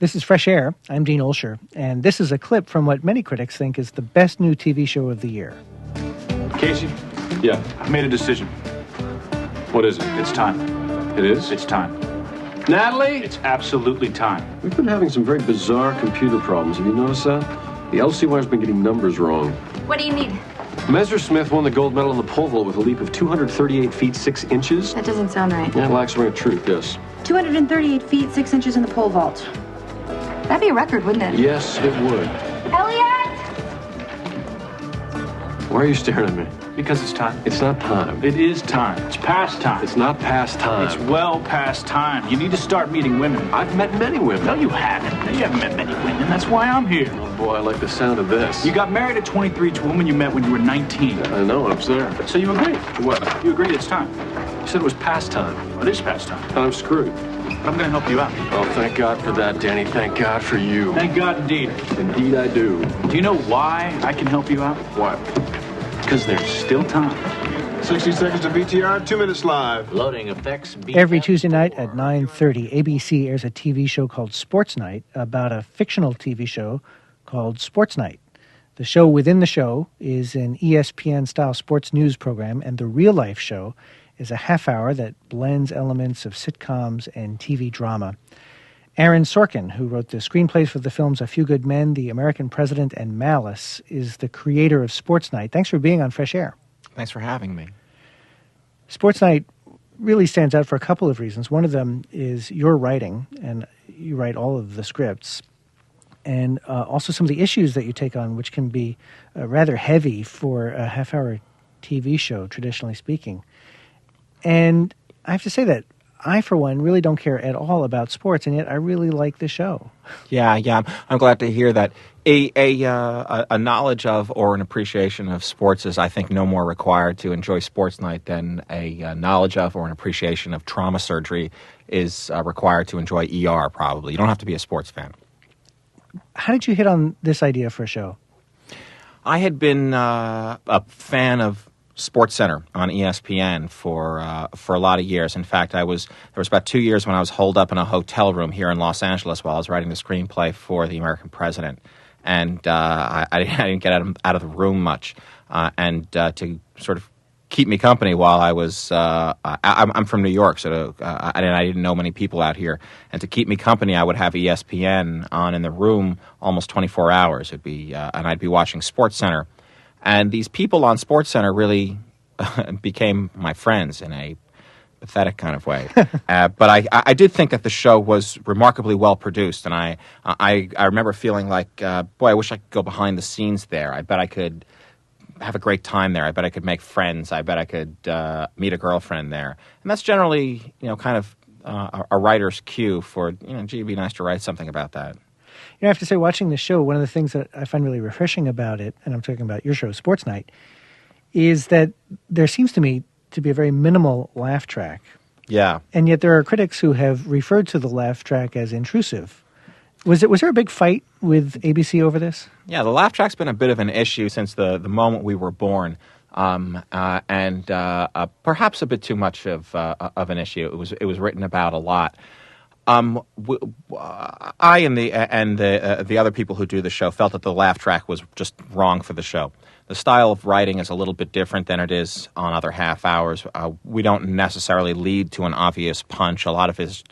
This is Fresh Air. I'm Dean Olsher, and this is a clip from what many critics think is the best new TV show of the year. Casey? Yeah? I've made a decision. What is it? It's time. It is? It's time. Natalie? It's absolutely time. We've been having some very bizarre computer problems. Have you noticed that? The LCY's been getting numbers wrong. What do you need? Messersmith won the gold medal in the pole vault with a leap of 238 feet 6 inches. That doesn't sound right. Yeah, it lacks a ring of truth, yes. 238 feet 6 inches in the pole vault. That'd be a record, wouldn't it? Yes, it would. Elliot! Why are you staring at me? Because it's time. It's not time. It is time. It's past time. It's not past time. It's well past time. You need to start meeting women. I've met many women. No, you haven't. You haven't met many women. That's why I'm here. Oh, boy, I like the sound of this. You got married at 23 to a woman you met when you were 19. I know, I'm there. So you agreed. What? You agreed it's time. You said it was past time. It is past time. And I'm screwed. But I'm going to help you out. Oh, thank God for that, Danny. Thank God for you. Thank God indeed. Indeed I do. Do you know why I can help you out? Why? Because there's still time. 60 seconds to VTR, 2 minutes live. Loading effects. Every Tuesday night at 9:30, ABC airs a TV show called Sports Night about a fictional TV show called Sports Night. The show within the show is an ESPN-style sports news program, and the real-life show is a half-hour that blends elements of sitcoms and TV drama. Aaron Sorkin, who wrote the screenplays for the films A Few Good Men, The American President, and Malice, is the creator of Sports Night. Thanks for being on Fresh Air. Thanks for having me. Sports Night really stands out for a couple of reasons. One of them is your writing, and you write all of the scripts, and also some of the issues that you take on, which can be rather heavy for a half-hour TV show, traditionally speaking. And I have to say that I, for one, really don't care at all about sports, and yet I really like the show. Yeah. I'm glad to hear that. A knowledge of or an appreciation of sports is, I think, no more required to enjoy Sports Night than a knowledge of or an appreciation of trauma surgery is required to enjoy ER, probably. You don't have to be a sports fan. How did you hit on this idea for a show? I had been a fan of SportsCenter on ESPN for a lot of years. In fact, there was about 2 years when I was holed up in a hotel room here in Los Angeles while I was writing the screenplay for The American President, and I didn't get out of the room much. And to sort of keep me company while I was, I'm from New York, so I didn't know many people out here, and to keep me company, I would have ESPN on in the room almost 24 hours. It'd be, and I'd be watching SportsCenter. And these people on SportsCenter really became my friends in a pathetic kind of way. But I did think that the show was remarkably well produced, and I remember feeling like, boy, I wish I could go behind the scenes there. I bet I could have a great time there. I bet I could make friends. I bet I could meet a girlfriend there. And that's generally, kind of a writer's cue for, gee, it'd be nice to write something about that. I have to say, watching the show, one of the things that I find really refreshing about it, and I'm talking about your show, Sports Night, is that there seems to me to be a very minimal laugh track. Yeah. And yet there are critics who have referred to the laugh track as intrusive. Was there a big fight with ABC over this? Yeah, the laugh track's been a bit of an issue since the moment we were born, and perhaps a bit too much of an issue. It was written about a lot. I and the other people who do the show felt that the laugh track was just wrong for the show. The style of writing is a little bit different than it is on other half hours. We don't necessarily lead to an obvious punch. A lot of it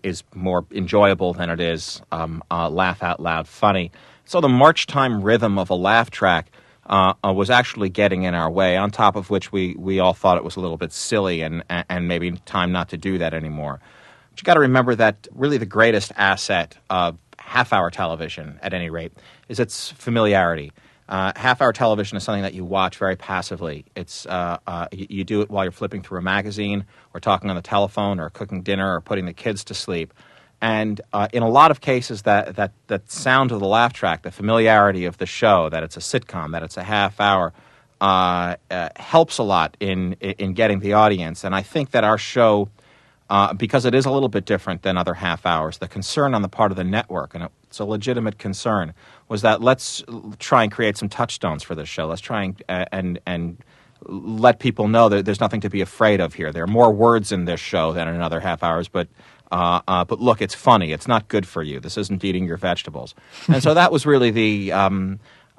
is more enjoyable than it is laugh out loud funny. So the march time rhythm of a laugh track was actually getting in our way, on top of which we all thought it was a little bit silly and maybe time not to do that anymore. But you got to remember that really the greatest asset of half-hour television, at any rate, is its familiarity. Half-hour television is something that you watch very passively. It's you do it while you're flipping through a magazine, or talking on the telephone, or cooking dinner, or putting the kids to sleep. And in a lot of cases, that sound of the laugh track, the familiarity of the show, that it's a sitcom, that it's a half-hour, helps a lot in getting the audience. And I think that our show, because it is a little bit different than other half hours, the concern on the part of the network, and it's a legitimate concern, was that let's try and create some touchstones for this show. Let's try and let people know that there's nothing to be afraid of here. There are more words in this show than in other half hours, but But look, it's funny. It's not good for you. This isn't eating your vegetables. And so that was really the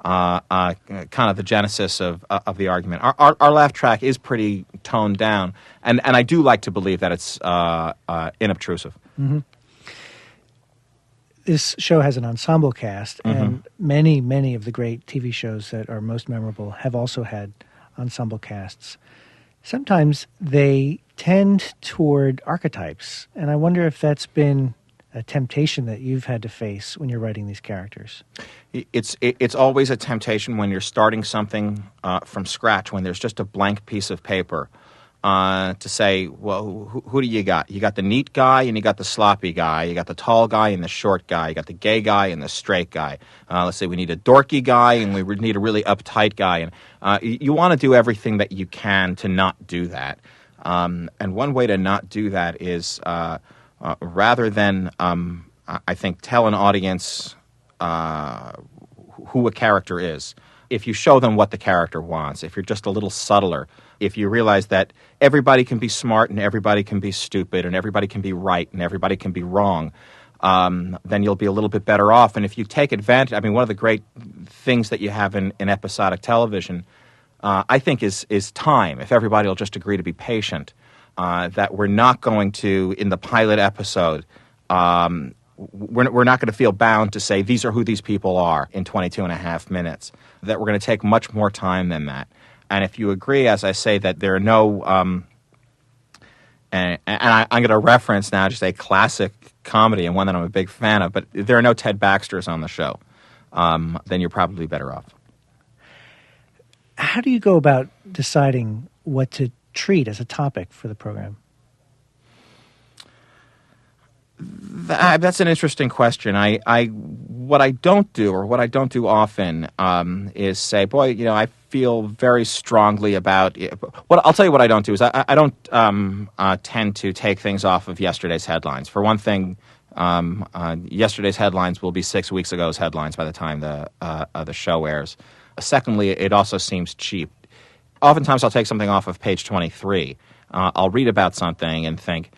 kind of the genesis of the argument. Our laugh track is pretty toned down, and I do like to believe that it's inobtrusive. Mm-hmm. This show has an ensemble cast, and many of the great TV shows that are most memorable have also had ensemble casts. Sometimes they tend toward archetypes, and I wonder if that's been a temptation that you've had to face when you're writing these characters. It's always a temptation when you're starting something from scratch, when there's just a blank piece of paper, to say, well, who do you got? You got the neat guy and you got the sloppy guy. You got the tall guy and the short guy. You got the gay guy and the straight guy. Let's say we need a dorky guy and we need a really uptight guy. And you want to do everything that you can to not do that. And one way to not do that is rather than, I think, tell an audience who a character is, if you show them what the character wants, if you're just a little subtler, if you realize that everybody can be smart and everybody can be stupid and everybody can be right and everybody can be wrong, then you'll be a little bit better off. And if you take advantage, I mean, one of the great things that you have in episodic television, I think, is time. If everybody will just agree to be patient, that we're not going to, in the pilot episode, we're not going to feel bound to say these are who these people are in 22 and a half minutes, that we're going to take much more time than that. And if you agree, as I say, that there are no, I'm going to reference now just a classic comedy and one that I'm a big fan of, but there are no Ted Baxters on the show, then you're probably better off. How do you go about deciding what to treat as a topic for the program? That's an interesting question. What I don't do, or what I don't do often, is say, boy, you know, I feel very strongly about it. I'll tell you what I don't do is I don't tend to take things off of yesterday's headlines. For one thing, yesterday's headlines will be 6 weeks ago's headlines by the time the show airs. Secondly, it also seems cheap. Oftentimes, I'll take something off of page 23. I'll read about something and think,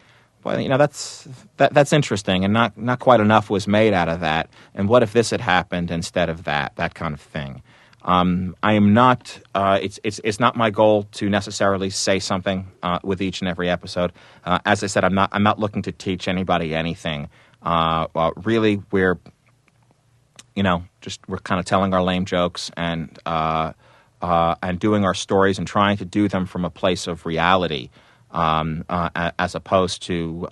well, you know, that's interesting, and not quite enough was made out of that. And what if this had happened instead of that? That kind of thing. I am not. It's not my goal to necessarily say something with each and every episode. As I said, I'm not looking to teach anybody anything. Really, we're kind of telling our lame jokes and doing our stories and trying to do them from a place of reality. As opposed to,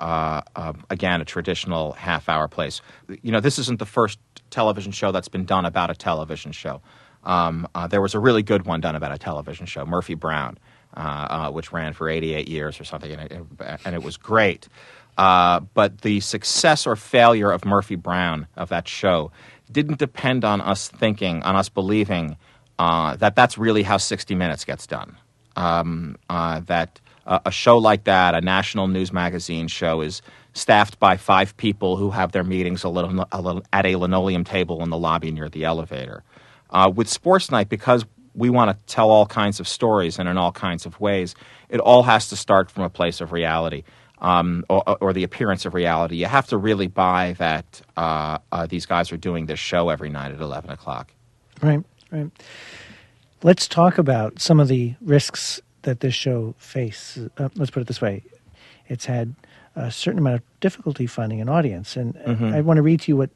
again, a traditional half-hour place. You know, this isn't the first television show that's been done about a television show. There was a really good one done about a television show, Murphy Brown, which ran for 88 years or something, and it was great. But the success or failure of Murphy Brown, of that show, didn't depend on us thinking, on us believing that that's really how 60 Minutes gets done. A show like that, a national news magazine show, is staffed by 5 people who have their meetings at a linoleum table in the lobby near the elevator. With Sports Night, because we want to tell all kinds of stories and in all kinds of ways, it all has to start from a place of reality, or the appearance of reality. You have to really buy that these guys are doing this show every night at 11 o'clock. Right. Let's talk about some of the risks that this show faces. Let's put it this way. It's had a certain amount of difficulty finding an audience. And I want to read to you what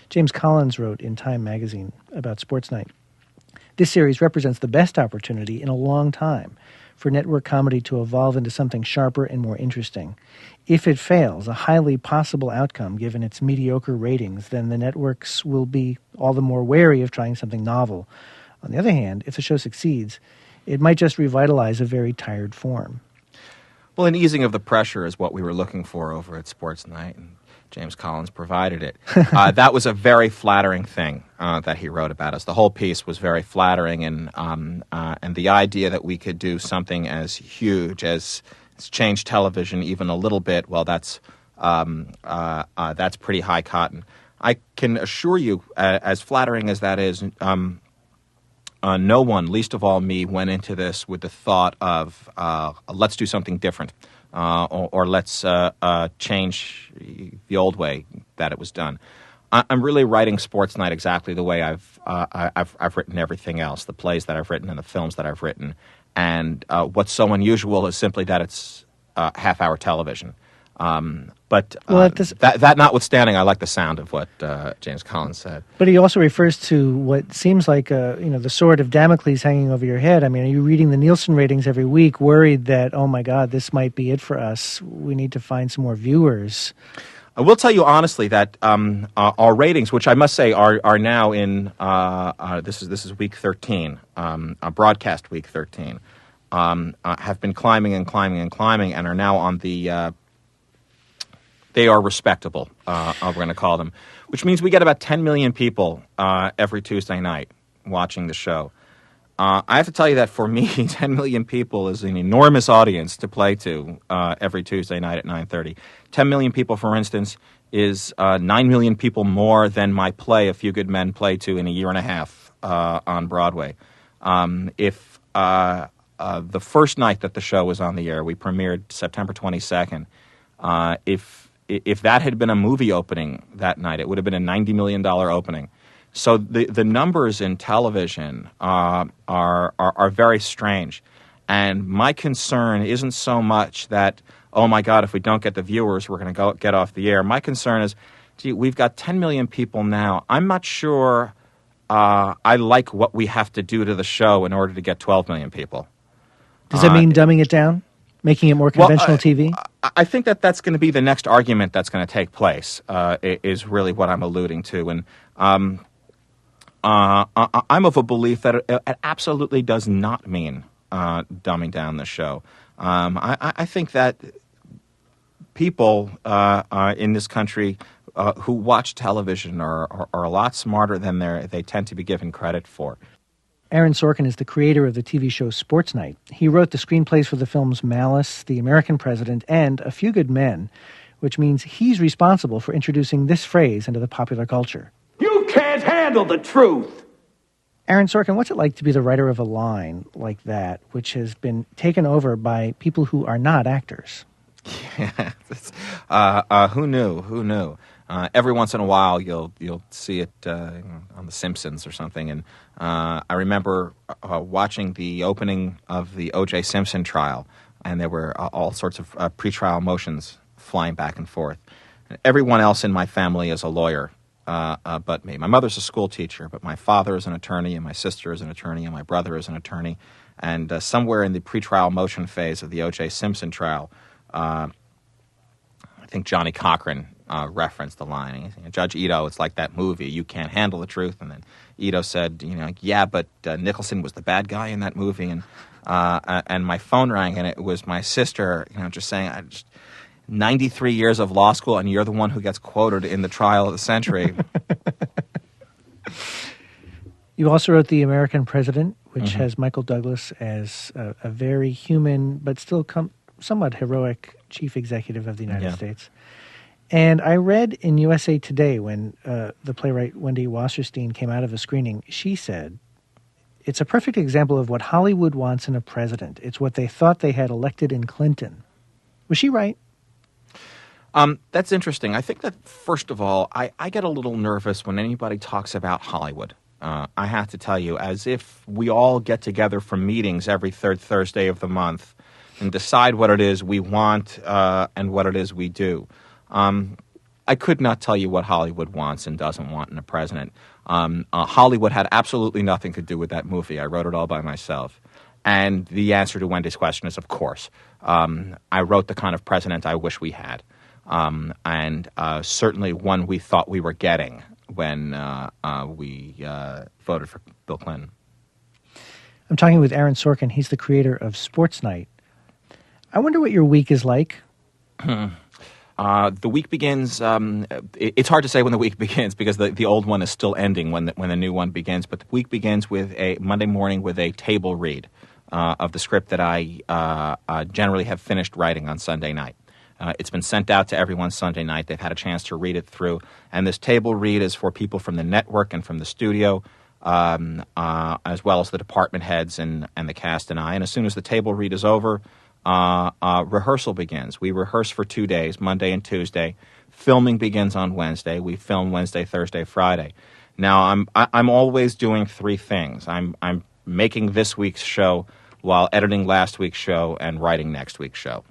James Collins wrote in Time magazine about Sports Night. This series represents the best opportunity in a long time for network comedy to evolve into something sharper and more interesting. If it fails, a highly possible outcome given its mediocre ratings, then the networks will be all the more wary of trying something novel. On the other hand, if the show succeeds, it might just revitalize a very tired form. Well, an easing of the pressure is what we were looking for over at Sports Night, and James Collins provided it. That was a very flattering thing that he wrote about us. The whole piece was very flattering, and the idea that we could do something as huge as change television even a little bit, well, that's pretty high cotton. I can assure you, as flattering as that is, no one, least of all me, went into this with the thought of let's do something different. or let's change the old way that it was done. I'm really writing Sports Night exactly the way I've written everything else, the plays that I've written and the films that I've written. And what's so unusual is simply that it's half-hour television. But that notwithstanding, I like the sound of what James Collins said. But he also refers to what seems like the sword of Damocles hanging over your head. I mean, are you reading the Nielsen ratings every week, worried that, oh my God, this might be it for us? We need to find some more viewers. I will tell you honestly that our ratings, which I must say are now in this is week 13, broadcast week 13, have been climbing and climbing and climbing, and are now on the. They are respectable. We're going to call them, which means we get about 10 million people every Tuesday night watching the show. I have to tell you that for me, 10 million people is an enormous audience to play to every Tuesday night at 9:30. 10 million people, for instance, is 9 million people more than my play, A Few Good Men, played to in a year and a half on Broadway. If the first night that the show was on the air, we premiered September 22nd, if that had been a movie opening that night, it would have been a $90 million opening. So the numbers in television are very strange, and my concern isn't so much that, oh my God, if we don't get the viewers, we're going to get off the air. My concern is, gee, we've got 10 million people now. I'm not sure I like what we have to do to the show in order to get 12 million people. Does that mean dumbing it down, making it more conventional TV? I think that's going to be the next argument that's going to take place. Is really what I'm alluding to, and. I'm of a belief that it absolutely does not mean dumbing down the show. I think that people in this country who watch television are a lot smarter than they tend to be given credit for. Aaron Sorkin is the creator of the TV show Sports Night. He wrote the screenplays for the films Malice, The American President, and A Few Good Men, which means he's responsible for introducing this phrase into the popular culture. You can't handle the truth. Aaron Sorkin, what's it like to be the writer of a line like that, which has been taken over by people who are not actors? Who knew? Who knew? Every once in a while, you'll see it on The Simpsons or something. And I remember watching the opening of the O.J. Simpson trial, and there were all sorts of pretrial motions flying back and forth. And everyone else in my family is a lawyer. But me. My mother's a school teacher, but my father is an attorney, and my sister is an attorney, and my brother is an attorney. And somewhere in the pretrial motion phase of the O.J. Simpson trial, I think Johnny Cochran referenced the line. Judge Ito, it's like that movie, You Can't Handle the Truth. And then Ito said, yeah, but Nicholson was the bad guy in that movie. And my phone rang, and it was my sister, just saying, 93 years of law school, and you're the one who gets quoted in the trial of the century. You also wrote The American President, which has Michael Douglas as a very human but still somewhat heroic chief executive of the United States. And I read in USA Today when the playwright Wendy Wasserstein came out of a screening, she said, "It's a perfect example of what Hollywood wants in a president. It's what they thought they had elected in Clinton." Was she right? That's interesting. I think that, first of all, I get a little nervous when anybody talks about Hollywood. I have to tell you, as if we all get together for meetings every third Thursday of the month and decide what it is we want and what it is we do. I could not tell you what Hollywood wants and doesn't want in a president. Hollywood had absolutely nothing to do with that movie. I wrote it all by myself. And the answer to Wendy's question is, of course. I wrote the kind of president I wish we had. And certainly one we thought we were getting when we voted for Bill Clinton. I'm talking with Aaron Sorkin. He's the creator of Sports Night. I wonder what your week is like. The week begins. It's hard to say when the week begins because the old one is still ending when the new one begins. But the week begins with a Monday morning with a table read of the script that I generally have finished writing on Sunday night. It's been sent out to everyone Sunday night. They've had a chance to read it through. And this table read is for people from the network and from the studio, as well as the department heads and the cast and I. And as soon as the table read is over, rehearsal begins. We rehearse for 2 days, Monday and Tuesday. Filming begins on Wednesday. We film Wednesday, Thursday, Friday. Now, I'm always doing three things. I'm making this week's show while editing last week's show and writing next week's show.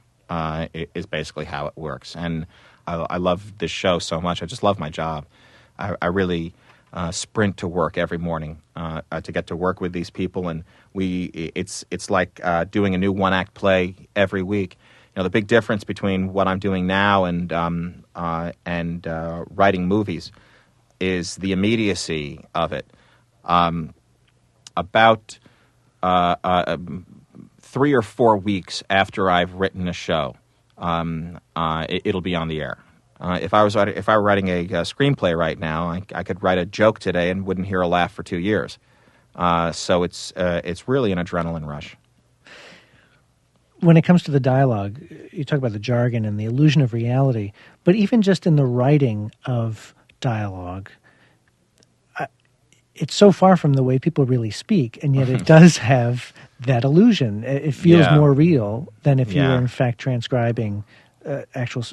Is basically how it works. And I love this show so much. I just love my job. I really sprint to work every morning to get to work with these people, and it's like doing a new one-act play every week. You know, the big difference between what I'm doing now and writing movies is the immediacy of it. About 3 or 4 weeks after I've written a show, it'll be on the air. If I were writing a screenplay right now, I could write a joke today and wouldn't hear a laugh for 2 years. So it's really an adrenaline rush. When it comes to the dialogue, you talk about the jargon and the illusion of reality, but even just in the writing of dialogue, it's so far from the way people really speak, and yet it does have that illusion. It feels more real than if you were in fact transcribing actual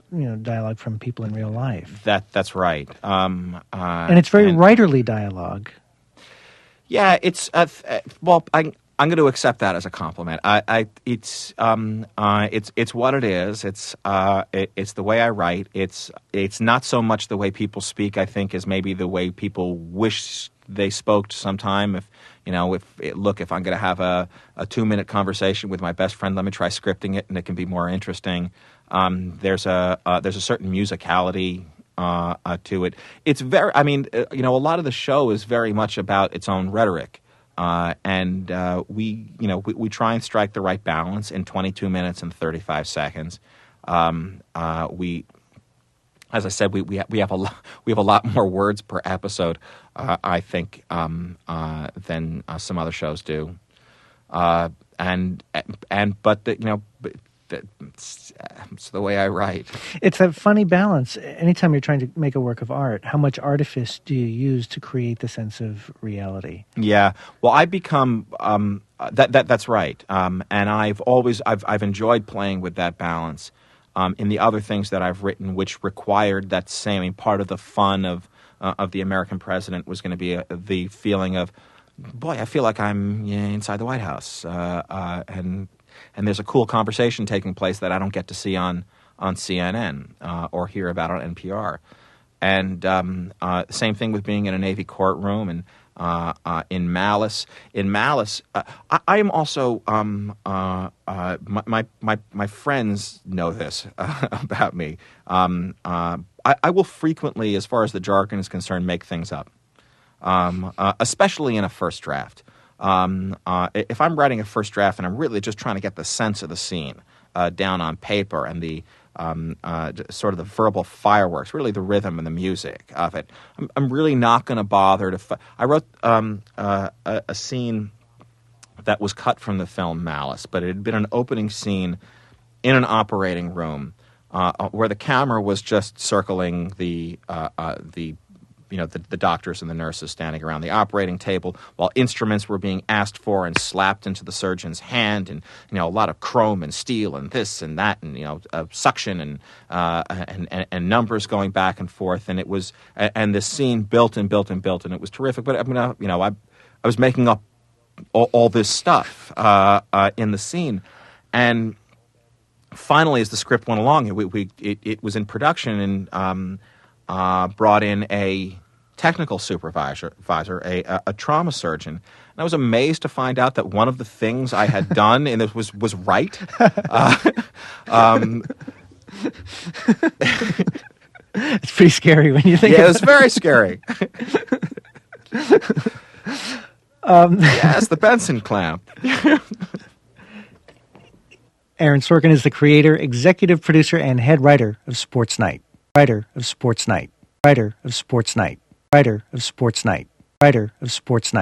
dialogue from people in real life. That's right. And it's very writerly dialogue. Yeah, it's well, I'm going to accept that as a compliment. It's what it is. It's the way I write. It's not so much the way people speak, I think, as maybe the way people wish they spoke sometime. If I'm going to have a 2-minute conversation with my best friend, let me try scripting it, and it can be more interesting. There's a certain musicality to it. It's very. I mean, a lot of the show is very much about its own rhetoric. And we try and strike the right balance in 22 minutes and 35 seconds. As I said, we have a lot more words per episode, I think, than some other shows do. It's the way I write. It's a funny balance. Anytime you're trying to make a work of art, how much artifice do you use to create the sense of reality? Yeah. Well, I become that's right. And I've enjoyed playing with that balance. In the other things that I've written, which required that same. I mean, part of the fun of the American president was going to be the feeling of, boy, I feel like I'm inside the White House, and there's a cool conversation taking place that I don't get to see on CNN or hear about on NPR. And same thing with being in a Navy courtroom and in Malice. In Malice, I am also my friends know this about me. I will frequently, as far as the jargon is concerned, make things up, especially in a first draft. If I'm writing a first draft and I'm really just trying to get the sense of the scene down on paper and the sort of the verbal fireworks, really the rhythm and the music of it, I'm really not going to bother to. I wrote a scene that was cut from the film Malice, but it had been an opening scene in an operating room where the camera was just circling the doctors and the nurses standing around the operating table while instruments were being asked for and slapped into the surgeon's hand, and a lot of chrome and steel and this and that, and suction and numbers going back and forth, and it was and the scene built and built and built, and it was terrific. But I was making up all this stuff in the scene, and finally, as the script went along, it was in production, and brought in a technical supervisor, a trauma surgeon. And I was amazed to find out that one of the things I had done in this was right. It's pretty scary when you think about it. Yeah, it's very scary. Yes, the Benson clamp. Aaron Sorkin is the creator, executive producer, and head writer of Sports Night. Writer of Sports Night. Writer of Sports Night. Writer of Sports Night. Writer of Sports Night.